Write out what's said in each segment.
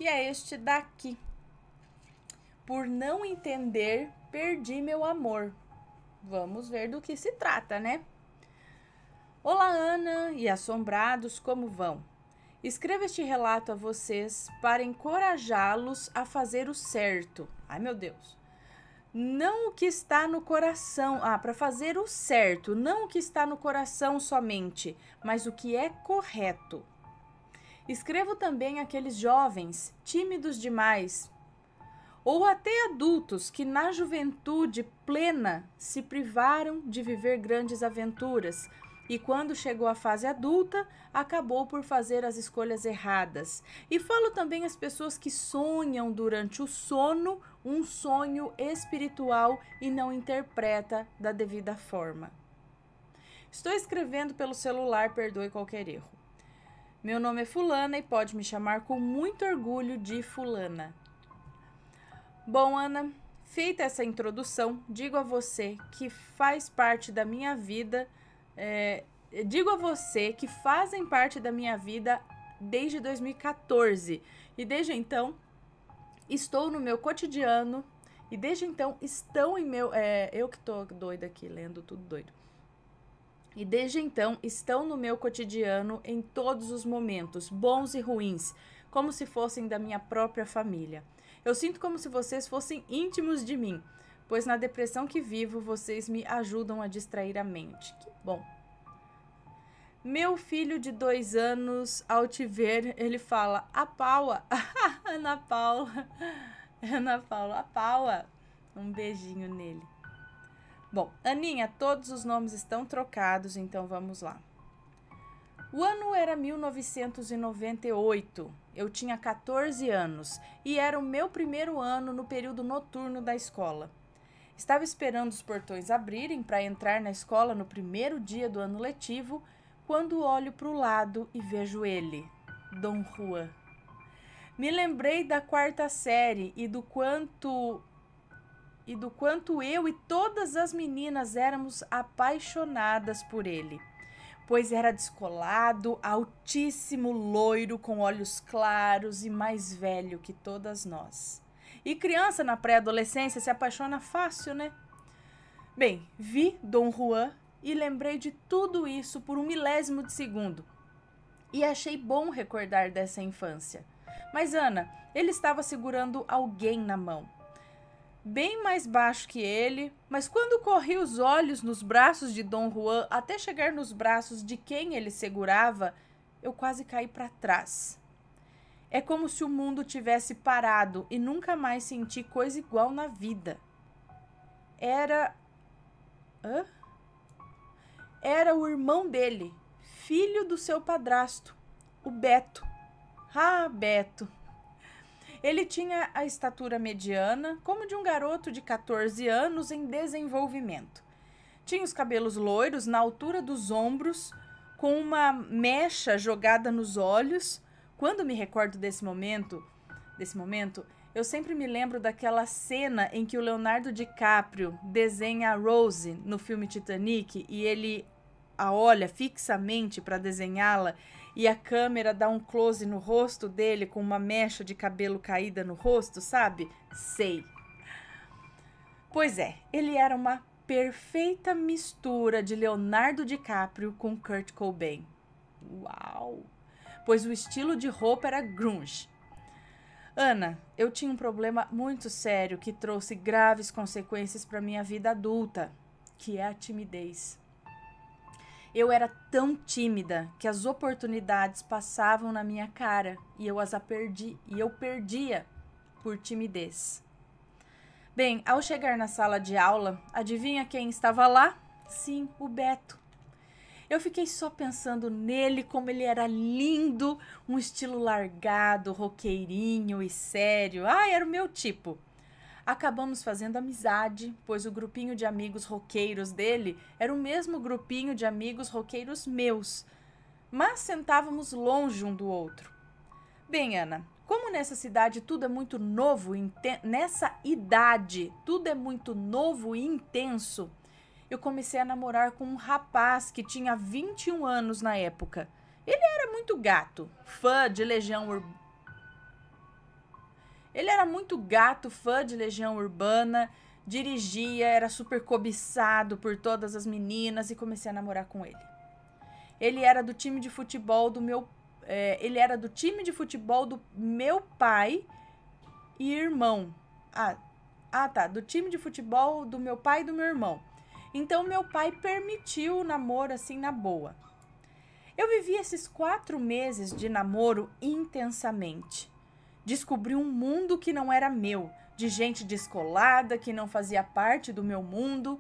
que é este daqui. Por não entender, perdi meu amor. Vamos ver do que se trata, né? Olá, Ana e assombrados, como vão? Escrevo este relato a vocês para encorajá-los a fazer o certo. Ai, meu Deus. Não o que está no coração. Para fazer o certo. Não o que está no coração somente, mas o que é correto. Escrevo também àqueles jovens, tímidos demais, ou até adultos que na juventude plena se privaram de viver grandes aventuras e quando chegou à fase adulta, acabou por fazer as escolhas erradas. E falo também às pessoas que sonham durante o sono um sonho espiritual e não interpreta da devida forma. Estou escrevendo pelo celular, perdoe qualquer erro. Meu nome é Fulana e pode me chamar com muito orgulho de Fulana. Bom, Ana, feita essa introdução, digo a você que faz parte da minha vida, fazem parte da minha vida desde 2014 e desde então estou no meu cotidiano e desde então estão em meu, eu que tô doida aqui lendo tudo doido. E desde então estão no meu cotidiano em todos os momentos, bons e ruins, como se fossem da minha própria família. Eu sinto como se vocês fossem íntimos de mim, pois na depressão que vivo, vocês me ajudam a distrair a mente. Que bom. Meu filho de 2 anos, ao te ver, ele fala, a Paula, Ana Paula, a Paula. Um beijinho nele. Bom, Aninha, todos os nomes estão trocados, então vamos lá. O ano era 1998, eu tinha 14 anos e era o meu primeiro ano no período noturno da escola. Estava esperando os portões abrirem para entrar na escola no primeiro dia do ano letivo, quando olho para o lado e vejo ele, Dom Juan. Me lembrei da 4ª série e do quanto eu e todas as meninas éramos apaixonadas por ele. Pois era descolado, altíssimo, loiro, com olhos claros e mais velho que todas nós. E criança na pré-adolescência se apaixona fácil, né? Bem, vi Dom Juan e lembrei de tudo isso por 1/1000 de segundo. E achei bom recordar dessa infância. Mas, Ana, ele estava segurando alguém na mão. Bem mais baixo que ele, mas quando corri os olhos nos braços de Dom Juan até chegar nos braços de quem ele segurava, eu quase caí para trás. É como se o mundo tivesse parado e nunca mais senti coisa igual na vida. Era o irmão dele, filho do seu padrasto, o Beto. Ah, Beto! Ele tinha a estatura mediana, como de um garoto de 14 anos em desenvolvimento. Tinha os cabelos loiros na altura dos ombros, com uma mecha jogada nos olhos. Quando me recordo desse momento, eu sempre me lembro daquela cena em que o Leonardo DiCaprio desenha a Rose no filme Titanic e ele a olha fixamente para desenhá-la e a câmera dá um close no rosto dele com uma mecha de cabelo caída no rosto, sabe? Sei. Pois é, ele era uma perfeita mistura de Leonardo DiCaprio com Kurt Cobain. Uau! Pois o estilo de roupa era grunge. Ana, eu tinha um problema muito sério que trouxe graves consequências para minha vida adulta, que é a timidez. Eu era tão tímida que as oportunidades passavam na minha cara e eu perdia por timidez. Bem, ao chegar na sala de aula, adivinha quem estava lá? Sim, o Beto. Eu fiquei só pensando nele, como ele era lindo, um estilo largado, roqueirinho e sério. Era o meu tipo. Acabamos fazendo amizade, pois o grupinho de amigos roqueiros dele era o mesmo grupinho de amigos roqueiros meus, mas sentávamos longe um do outro. Bem, Ana, como nessa cidade tudo é muito novo, nessa idade tudo é muito novo e intenso, eu comecei a namorar com um rapaz que tinha 21 anos na época. Ele era muito gato, fã de Legião Urbana. Ele era muito gato, fã de Legião Urbana, dirigia, era super cobiçado por todas as meninas e comecei a namorar com ele. Ele era do time de futebol do meu pai e irmão. Do time de futebol do meu pai e do meu irmão. Então, meu pai permitiu o namoro assim na boa. Eu vivi esses 4 meses de namoro intensamente. Descobri um mundo que não era meu, de gente descolada que não fazia parte do meu mundo,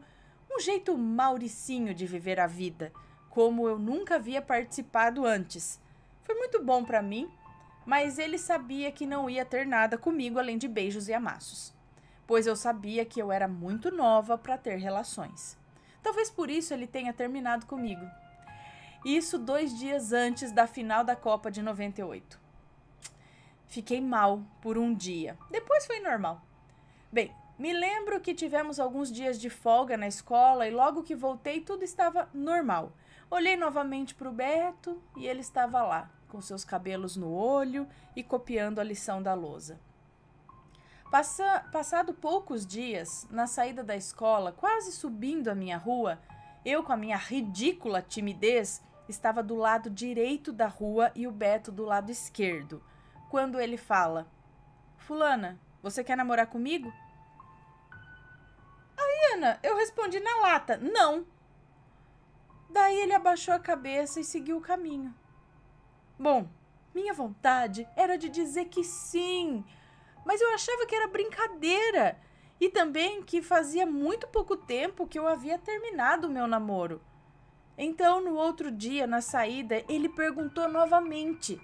um jeito mauricinho de viver a vida, como eu nunca havia participado antes. Foi muito bom para mim, mas ele sabia que não ia ter nada comigo além de beijos e amassos, pois eu sabia que eu era muito nova para ter relações. Talvez por isso ele tenha terminado comigo. Isso 2 dias antes da final da Copa de 98. Fiquei mal por um dia. Depois foi normal. Bem, me lembro que tivemos alguns dias de folga na escola e logo que voltei tudo estava normal. Olhei novamente para o Beto e ele estava lá, com seus cabelos no olho e copiando a lição da lousa. Passado poucos dias, na saída da escola, quase subindo a minha rua, eu com a minha ridícula timidez estava do lado direito da rua e o Beto do lado esquerdo. Quando ele fala: "Fulana, você quer namorar comigo?" Aí, Ana, eu respondi na lata: "Não." Daí ele abaixou a cabeça e seguiu o caminho. Bom, minha vontade era de dizer que sim, mas eu achava que era brincadeira e também que fazia muito pouco tempo que eu havia terminado o meu namoro. Então, no outro dia, na saída, ele perguntou novamente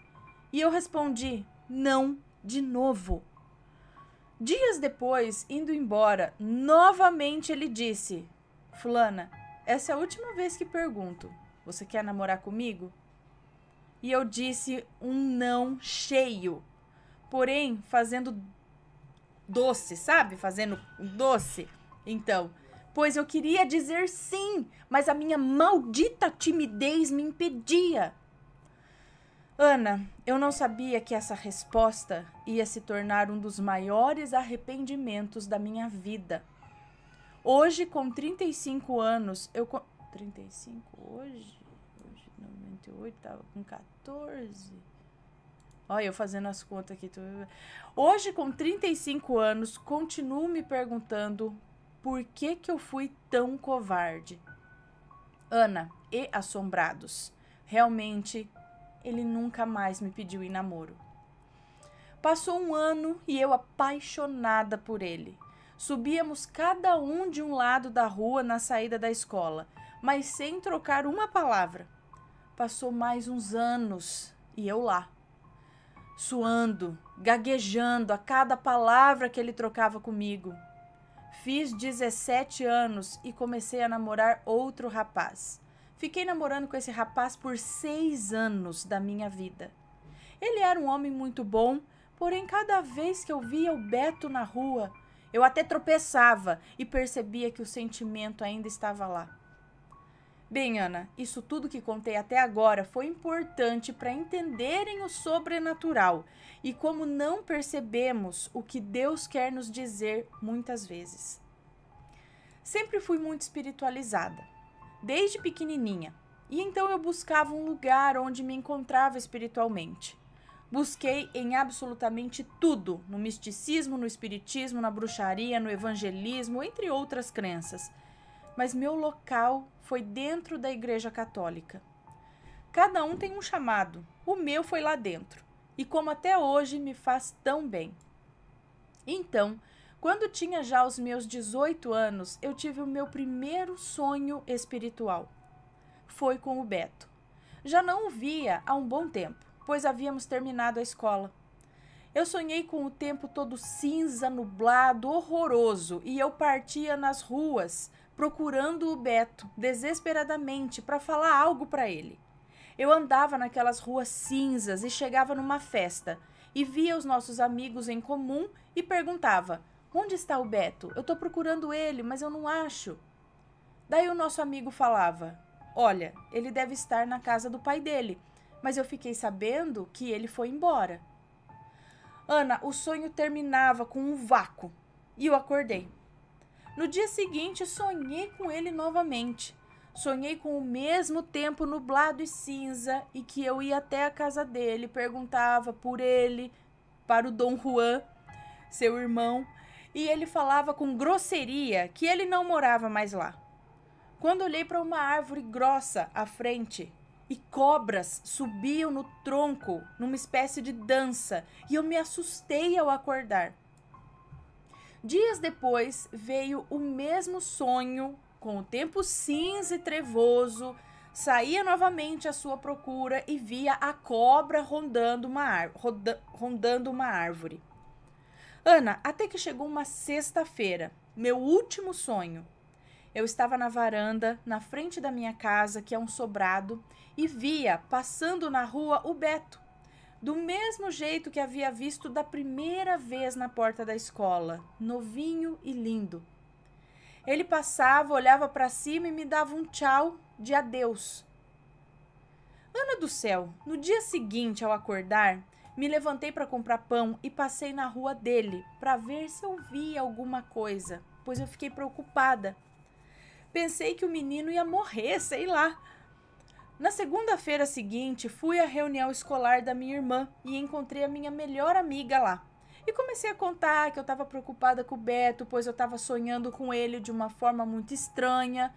e eu respondi não de novo. Dias depois, indo embora, novamente ele disse: "Fulana, essa é a última vez que pergunto. Você quer namorar comigo?" E eu disse um não cheio, porém fazendo doce, sabe? Fazendo doce. Então, pois eu queria dizer sim, mas a minha maldita timidez me impedia. Ana, eu não sabia que essa resposta ia se tornar um dos maiores arrependimentos da minha vida. Hoje, com 35 anos, 35 hoje? Hoje, 98, tava com 14. Olha, eu fazendo as contas aqui. Hoje, com 35 anos, continuo me perguntando por que eu fui tão covarde. Ana e assombrados. Realmente, ele nunca mais me pediu em namoro. Passou um ano e eu apaixonada por ele. Subíamos cada um de um lado da rua na saída da escola, mas sem trocar uma palavra. Passou mais uns anos e eu lá, suando, gaguejando a cada palavra que ele trocava comigo. Fiz 17 anos e comecei a namorar outro rapaz. Fiquei namorando com esse rapaz por 6 anos da minha vida. Ele era um homem muito bom, porém cada vez que eu via o Beto na rua, eu até tropeçava e percebia que o sentimento ainda estava lá. Bem, Ana, isso tudo que contei até agora foi importante para entenderem o sobrenatural e como não percebemos o que Deus quer nos dizer muitas vezes. Sempre fui muito espiritualizada, desde pequenininha, e então eu buscava um lugar onde me encontrava espiritualmente. Busquei em absolutamente tudo, no misticismo, no espiritismo, na bruxaria, no evangelismo, entre outras crenças. Mas meu local foi dentro da Igreja Católica. Cada um tem um chamado, o meu foi lá dentro, e como até hoje me faz tão bem. Então, quando tinha já os meus 18 anos, eu tive o meu primeiro sonho espiritual. Foi com o Beto. Já não o via há um bom tempo, pois havíamos terminado a escola. Eu sonhei com o tempo todo cinza, nublado, horroroso, e eu partia nas ruas, procurando o Beto, desesperadamente, para falar algo para ele. Eu andava naquelas ruas cinzas e chegava numa festa, e via os nossos amigos em comum e perguntava: "Onde está o Beto? Eu estou procurando ele, mas eu não acho." Daí o nosso amigo falava: "Olha, ele deve estar na casa do pai dele, mas eu fiquei sabendo que ele foi embora." Ana, o sonho terminava com um vácuo e eu acordei. No dia seguinte, sonhei com ele novamente. Sonhei com o mesmo tempo nublado e cinza e que eu ia até a casa dele, perguntava por ele, para o Dom Juan, seu irmão, e ele falava com grosseria que ele não morava mais lá. Quando olhei para uma árvore grossa à frente e cobras subiam no tronco numa espécie de dança e eu me assustei ao acordar. Dias depois veio o mesmo sonho, com o tempo cinza e trevoso, saía novamente à sua procura e via a cobra rondando uma árvore. Ana, até que chegou uma sexta-feira, meu último sonho. Eu estava na varanda, na frente da minha casa, que é um sobrado, e via, passando na rua, o Beto, do mesmo jeito que havia visto da primeira vez na porta da escola, novinho e lindo. Ele passava, olhava para cima e me dava um tchau de adeus. Ana do céu, no dia seguinte, ao acordar, me levantei para comprar pão e passei na rua dele para ver se eu via alguma coisa, pois eu fiquei preocupada. Pensei que o menino ia morrer, sei lá. Na segunda-feira seguinte, fui à reunião escolar da minha irmã e encontrei a minha melhor amiga lá. E comecei a contar que eu estava preocupada com o Beto, pois eu estava sonhando com ele de uma forma muito estranha.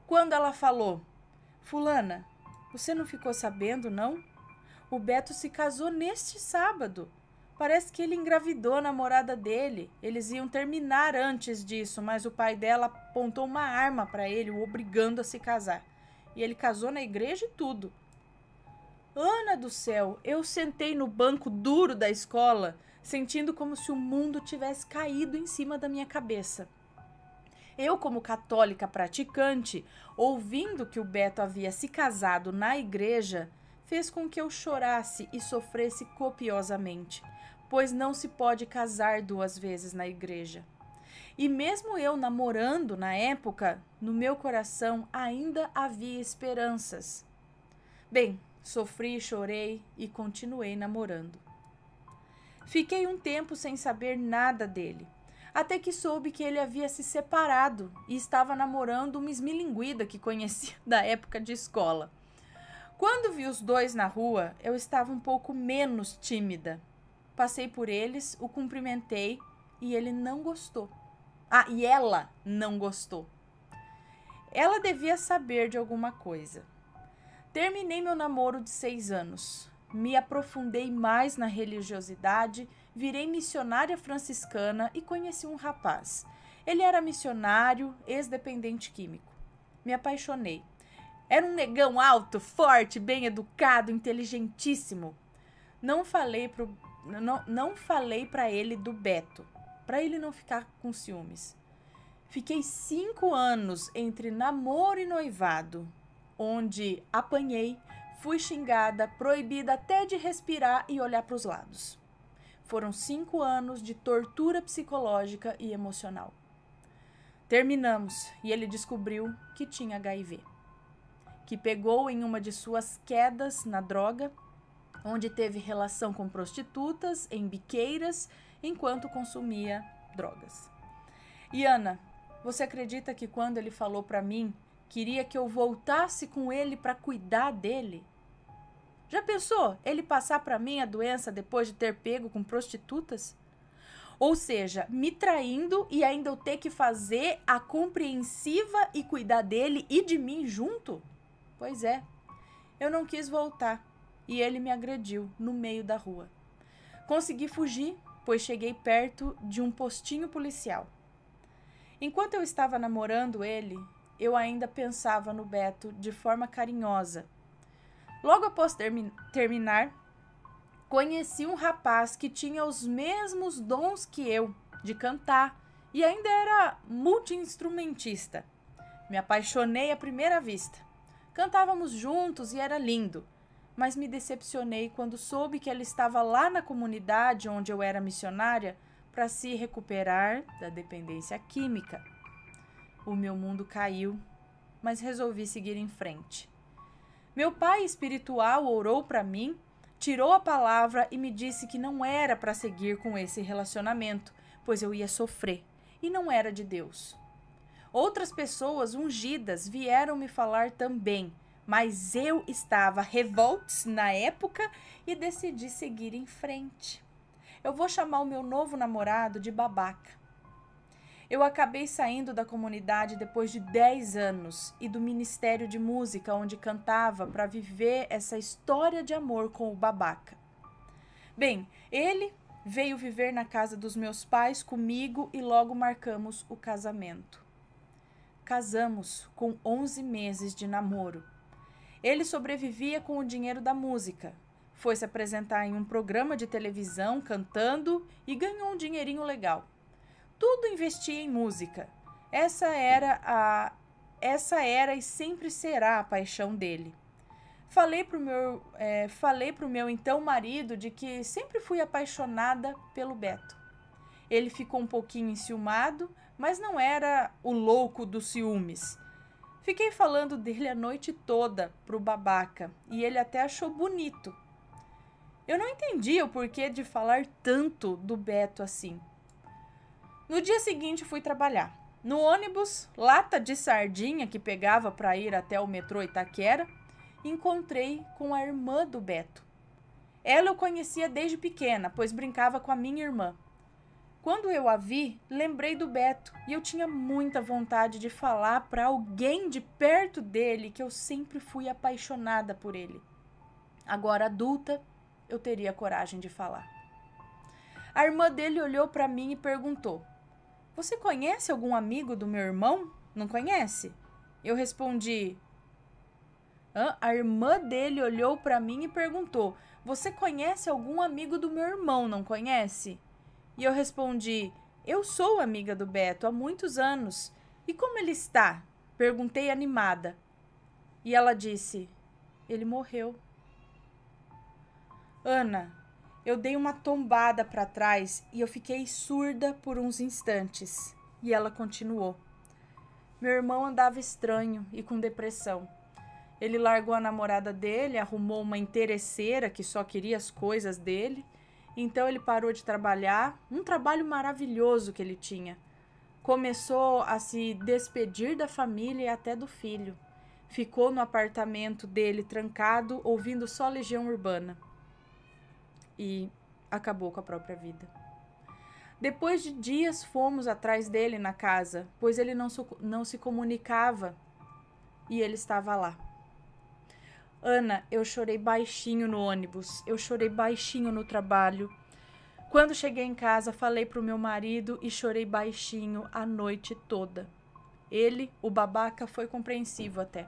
Quando ela falou: Fulana, você não ficou sabendo, não? O Beto se casou neste sábado. Parece que ele engravidou a namorada dele. Eles iam terminar antes disso, mas o pai dela apontou uma arma para ele, o obrigando a se casar. E ele casou na igreja e tudo. Ana do céu, eu sentei no banco duro da escola, sentindo como se o mundo tivesse caído em cima da minha cabeça. Eu, como católica praticante, ouvindo que o Beto havia se casado na igreja, fez com que eu chorasse e sofresse copiosamente, pois não se pode casar 2 vezes na igreja. E mesmo eu namorando na época, no meu coração ainda havia esperanças. Bem, sofri, chorei e continuei namorando. Fiquei um tempo sem saber nada dele, até que soube que ele havia se separado e estava namorando uma esmilinguida que conhecia da época de escola. Quando vi os dois na rua, eu estava um pouco menos tímida. Passei por eles, o cumprimentei e ele não gostou. E ela não gostou. Ela devia saber de alguma coisa. Terminei meu namoro de 6 anos. Me aprofundei mais na religiosidade, virei missionária franciscana e conheci um rapaz. Ele era missionário, ex-dependente químico. Me apaixonei. Era um negão alto, forte, bem educado, inteligentíssimo. Não falei para ele do Beto, para ele não ficar com ciúmes. Fiquei 5 anos entre namoro e noivado, onde apanhei, fui xingada, proibida até de respirar e olhar para os lados. Foram 5 anos de tortura psicológica e emocional. Terminamos e ele descobriu que tinha HIV, que pegou em uma de suas quedas na droga, onde teve relação com prostitutas, em biqueiras, enquanto consumia drogas. E Ana, você acredita que quando ele falou para mim, queria que eu voltasse com ele para cuidar dele? Já pensou ele passar para mim a doença depois de ter pego com prostitutas? Ou seja, me traindo e ainda eu ter que fazer a compreensiva e cuidar dele e de mim junto? Pois é, eu não quis voltar e ele me agrediu no meio da rua. Consegui fugir, pois cheguei perto de um postinho policial. Enquanto eu estava namorando ele, eu ainda pensava no Beto de forma carinhosa. Logo após terminar, conheci um rapaz que tinha os mesmos dons que eu, de cantar, e ainda era multi-instrumentista. Me apaixonei à primeira vista. Cantávamos juntos e era lindo, mas me decepcionei quando soube que ele estava lá na comunidade onde eu era missionária para se recuperar da dependência química. O meu mundo caiu, mas resolvi seguir em frente. Meu pai espiritual orou para mim, tirou a palavra e me disse que não era para seguir com esse relacionamento, pois eu ia sofrer, e não era de Deus. Outras pessoas ungidas vieram me falar também, mas eu estava revolts na época e decidi seguir em frente. Eu vou chamar o meu novo namorado de babaca. Eu acabei saindo da comunidade depois de 10 anos e do ministério de música onde cantava para viver essa história de amor com o babaca. Bem, ele veio viver na casa dos meus pais comigo e logo marcamos o casamento. Casamos com 11 meses de namoro. Ele sobrevivia com o dinheiro da música. Foi se apresentar em um programa de televisão cantando e ganhou um dinheirinho legal. Tudo investia em música. Essa era e sempre será a paixão dele. Falei pro meu então marido de que sempre fui apaixonada pelo Beto. Ele ficou um pouquinho enciumado, mas não era o louco dos ciúmes. Fiquei falando dele a noite toda pro babaca e ele até achou bonito. Eu não entendia o porquê de falar tanto do Beto assim. No dia seguinte fui trabalhar. No ônibus, lata de sardinha que pegava para ir até o metrô Itaquera, encontrei com a irmã do Beto. Ela eu conhecia desde pequena, pois brincava com a minha irmã. Quando eu a vi, lembrei do Beto e eu tinha muita vontade de falar para alguém de perto dele que eu sempre fui apaixonada por ele. Agora adulta, eu teria coragem de falar. A irmã dele olhou para mim e perguntou: "Você conhece algum amigo do meu irmão? Não conhece?" Eu respondi: A irmã dele olhou para mim e perguntou: "Você conhece algum amigo do meu irmão, não conhece?" E eu respondi: "Eu sou amiga do Beto há muitos anos. E como ele está?" Perguntei animada. E ela disse: "Ele morreu." Ana, eu dei uma tombada para trás e eu fiquei surda por uns instantes. E ela continuou: "Meu irmão andava estranho e com depressão. Ele largou a namorada dele, arrumou uma interesseira que só queria as coisas dele. Então ele parou de trabalhar, um trabalho maravilhoso que ele tinha. Começou a se despedir da família e até do filho. Ficou no apartamento dele trancado, ouvindo só Legião Urbana. E acabou com a própria vida. Depois de dias fomos atrás dele na casa, pois ele não se comunicava e ele estava lá. Ana, eu chorei baixinho no ônibus, eu chorei baixinho no trabalho. Quando cheguei em casa, falei pro meu marido e chorei baixinho a noite toda. Ele, o babaca, foi compreensivo até.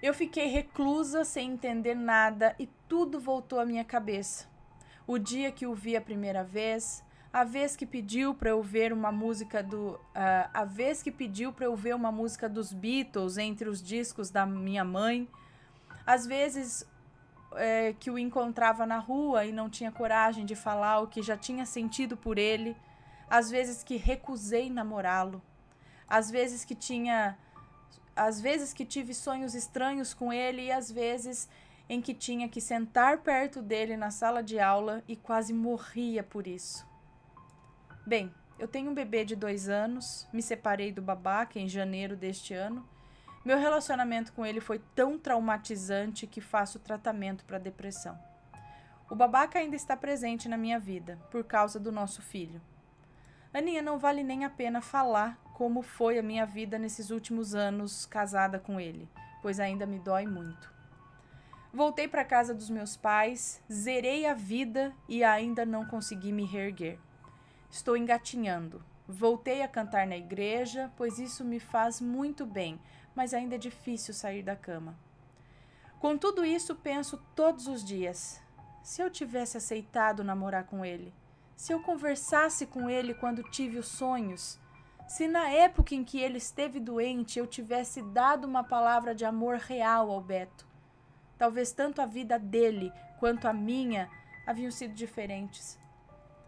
Eu fiquei reclusa, sem entender nada, e tudo voltou à minha cabeça. O dia que o vi a primeira vez, a vez que pediu para eu ver uma música dos Beatles entre os discos da minha mãe, às vezes que o encontrava na rua e não tinha coragem de falar o que já tinha sentido por ele, às vezes que recusei namorá-lo, às vezes que tive sonhos estranhos com ele e às vezes em que tinha que sentar perto dele na sala de aula e quase morria por isso. Bem, eu tenho um bebê de 2 anos, me separei do babaca em janeiro deste ano. Meu relacionamento com ele foi tão traumatizante que faço tratamento para depressão. O babaca ainda está presente na minha vida, por causa do nosso filho. Aninha, não vale nem a pena falar como foi a minha vida nesses últimos anos casada com ele, pois ainda me dói muito. Voltei para a casa dos meus pais, zerei a vida e ainda não consegui me reerguer. Estou engatinhando. Voltei a cantar na igreja, pois isso me faz muito bem, mas ainda é difícil sair da cama. Com tudo isso, penso todos os dias. Se eu tivesse aceitado namorar com ele, se eu conversasse com ele quando tive os sonhos, se na época em que ele esteve doente eu tivesse dado uma palavra de amor real ao Beto, talvez tanto a vida dele quanto a minha haviam sido diferentes.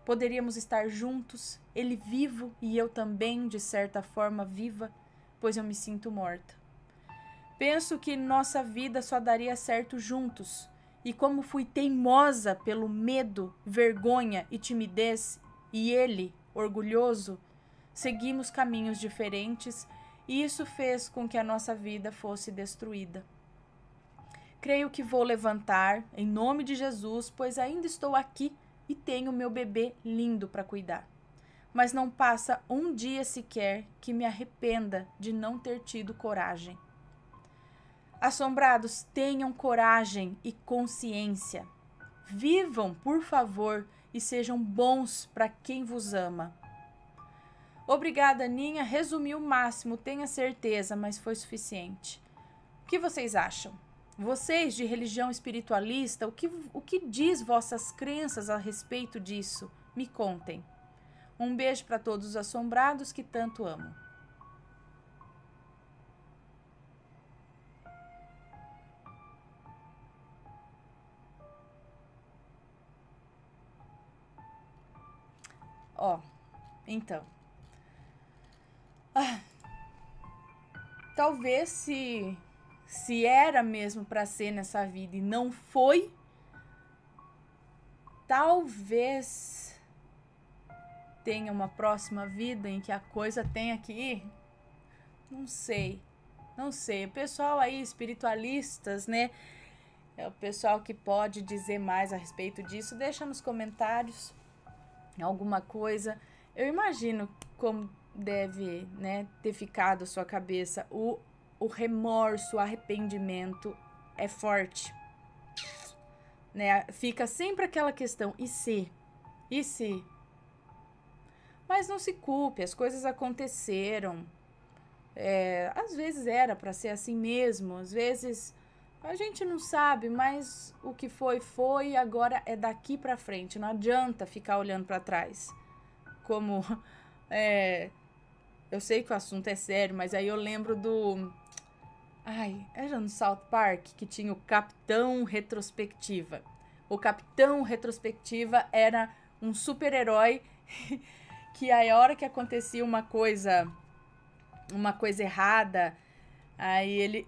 Poderíamos estar juntos, ele vivo e eu também, de certa forma, viva, pois eu me sinto morta. Penso que nossa vida só daria certo juntos E como fui teimosa pelo medo, vergonha e timidez, e ele, orgulhoso, seguimos caminhos diferentes, e isso fez com que a nossa vida fosse destruída. Creio que vou levantar, em nome de Jesus, pois ainda estou aqui e tenho meu bebê lindo para cuidar. Mas não passa um dia sequer que me arrependa de não ter tido coragem. Assombrados, tenham coragem e consciência. Vivam, por favor, e sejam bons para quem vos ama. Obrigada, Aninha. Resumi o máximo, tenha certeza, mas foi suficiente. O que vocês acham? Vocês de religião espiritualista, o que diz vossas crenças a respeito disso? Me contem. Um beijo para todos os assombrados que tanto amo. Ó, então. Talvez se era mesmo para ser nessa vida e não foi, talvez tenha uma próxima vida em que a coisa tenha que ir. Não sei. O pessoal aí, espiritualistas, né? É o pessoal que pode dizer mais a respeito disso. Deixa nos comentários alguma coisa. Eu imagino como deve, né, ter ficado a sua cabeça. O remorso, o arrependimento é forte, né? Fica sempre aquela questão, e se? E se? Mas não se culpe, as coisas aconteceram. Às vezes era para ser assim mesmo, às vezes a gente não sabe, mas o que foi, agora é daqui para frente. Não adianta ficar olhando para trás. Como eu sei que o assunto é sério, mas aí eu lembro do... era no South Park que tinha o Capitão Retrospectiva. O Capitão Retrospectiva era um super-herói que aí a hora que acontecia uma coisa errada, aí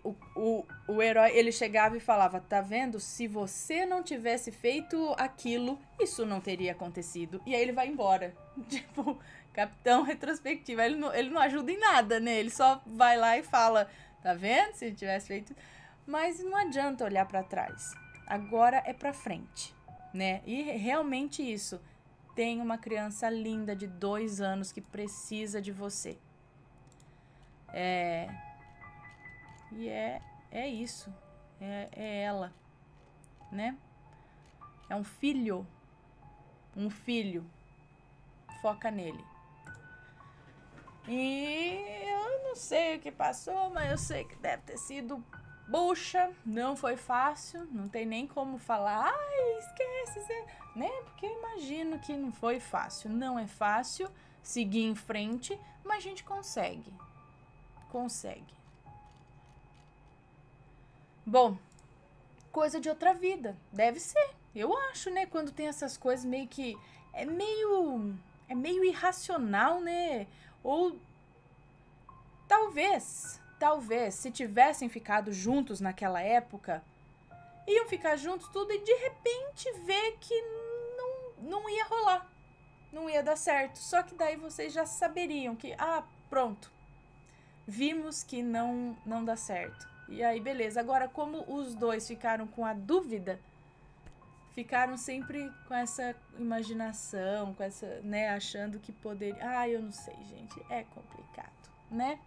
o herói, ele chegava e falava, tá vendo? Se você não tivesse feito aquilo, isso não teria acontecido. E aí ele vai embora. Tipo, Capitão Retrospectiva. Ele não ajuda em nada, né? Ele só vai lá e fala, tá vendo? Se tivesse feito... Mas não adianta olhar pra trás. Agora é pra frente, né? E realmente isso. Tem uma criança linda de 2 anos que precisa de você. E é isso. É ela, né? É um filho. Um filho. Foca nele. E eu não sei o que passou, mas eu sei que deve ter sido bucha. Não foi fácil. Não tem nem como falar. Esquece, né? Porque eu imagino que não foi fácil. Não é fácil seguir em frente, mas a gente consegue. Consegue. Bom, coisa de outra vida. Deve ser. Eu acho, né? Quando tem essas coisas meio que... É meio irracional, né? Ou talvez, se tivessem ficado juntos naquela época, iam ficar juntos tudo e de repente ver que não ia rolar. Não ia dar certo. Só que daí vocês já saberiam que, pronto. Vimos que não dá certo. E aí, beleza. Agora, como os dois ficaram com a dúvida, ficaram sempre com essa imaginação, com essa, né, achando que poderia... eu não sei, gente. É complicado, né?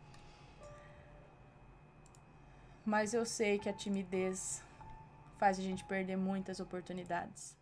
Mas eu sei que a timidez faz a gente perder muitas oportunidades.